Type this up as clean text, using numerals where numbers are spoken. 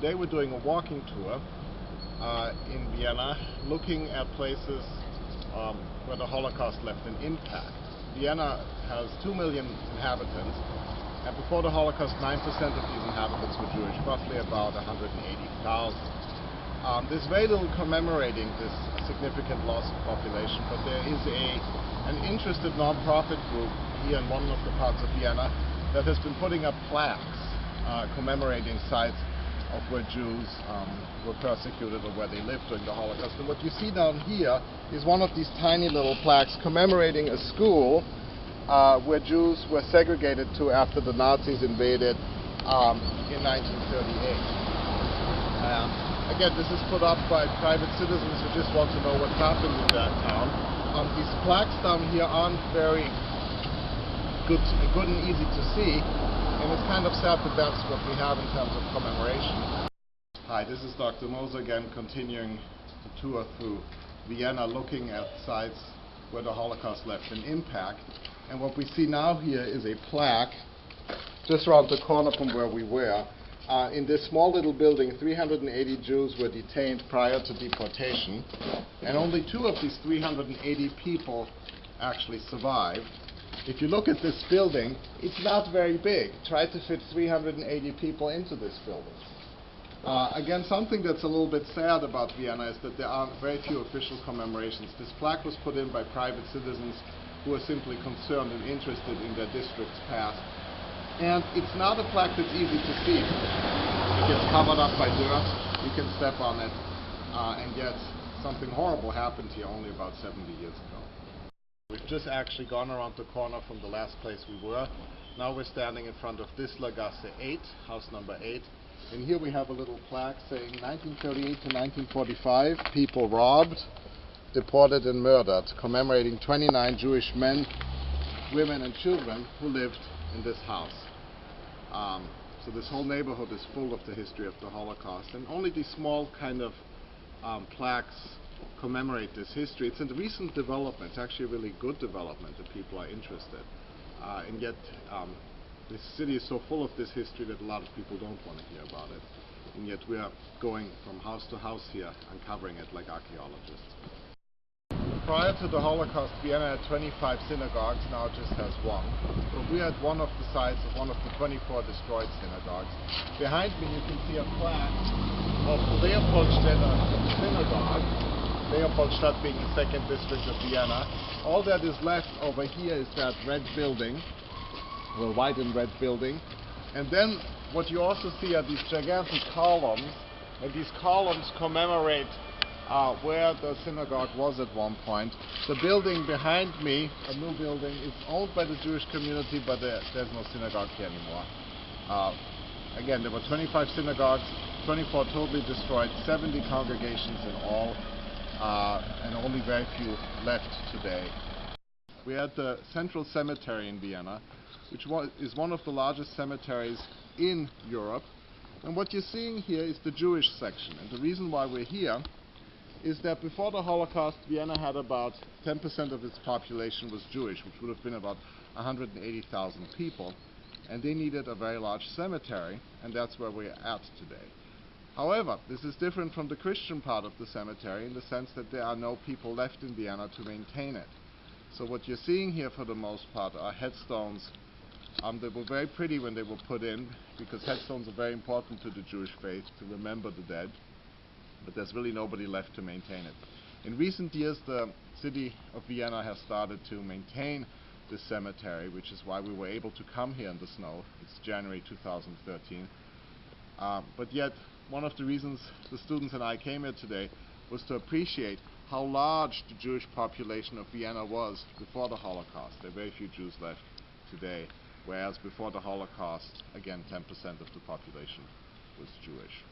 Today we're doing a walking tour in Vienna, looking at places where the Holocaust left an impact. Vienna has 2 million inhabitants, and before the Holocaust 9% of these inhabitants were Jewish, roughly about 180,000. There's very little commemorating this significant loss of population, but there is an interested non-profit group here in one of the parts of Vienna that has been putting up plaques commemorating sites of where Jews were persecuted or where they lived during the Holocaust. And what you see down here is one of these tiny little plaques commemorating a school where Jews were segregated to after the Nazis invaded in 1938. Again, this is put up by private citizens who just want to know what's happened in that town. These plaques down here aren't very good and easy to see, and it's kind of sad that that's what we have in terms of commemoration. Hi, this is Dr. Moser again, continuing the tour through Vienna, looking at sites where the Holocaust left an impact. And what we see now here is a plaque just around the corner from where we were. In this small little building, 380 Jews were detained prior to deportation, and only 2 of these 380 people actually survived. If you look at this building, it's not very big. Try to fit 380 people into this building. Again, something that's a little bit sad about Vienna is that there are very few official commemorations. This plaque was put in by private citizens who are simply concerned and interested in their district's past. And it's not a plaque that's easy to see. It gets covered up by dirt, you can step on it, and yet something horrible happened here only about 70 years ago. We've just actually gone around the corner from the last place we were. Now we're standing in front of Gasse 8, house number 8. And here we have a little plaque saying 1938 to 1945, people robbed, deported and murdered, commemorating 29 Jewish men, women and children who lived in this house. So this whole neighborhood is full of the history of the Holocaust, and only these small kind of plaques commemorate this history. It's a recent development. It's actually a really good development that people are interested. And yet this city is so full of this history that a lot of people don't want to hear about it. And yet we are going from house to house here, uncovering it like archaeologists. Prior to the Holocaust, Vienna had 25 synagogues, now it just has 1. But we are at one of the sites of one of the 24 destroyed synagogues. Behind me you can see a plaque of the Leopoldstädter synagogue, Leopoldstadt being the 2nd district of Vienna. All that is left over here is that red building, the white and red building. And then what you also see are these gigantic columns, and these columns commemorate where the synagogue was at one point. The building behind me, a new building, is owned by the Jewish community, but there's no synagogue here anymore. Again, there were 25 synagogues, 24 totally destroyed, 70 congregations in all, and only very few left today. We had the Central Cemetery in Vienna, which is one of the largest cemeteries in Europe. And what you're seeing here is the Jewish section. And the reason why we're here is that before the Holocaust, Vienna had about 10% of its population was Jewish, which would have been about 180,000 people. And they needed a very large cemetery, and that's where we're at today. However, this is different from the Christian part of the cemetery in the sense that there are no people left in Vienna to maintain it. So what you're seeing here for the most part are headstones. They were very pretty when they were put in, because headstones are very important to the Jewish faith to remember the dead. But there's really nobody left to maintain it. In recent years, the city of Vienna has started to maintain this cemetery, which is why we were able to come here in the snow. It's January 2013. But yet, one of the reasons the students and I came here today was to appreciate how large the Jewish population of Vienna was before the Holocaust. There are very few Jews left today, whereas before the Holocaust, again, 10% of the population was Jewish.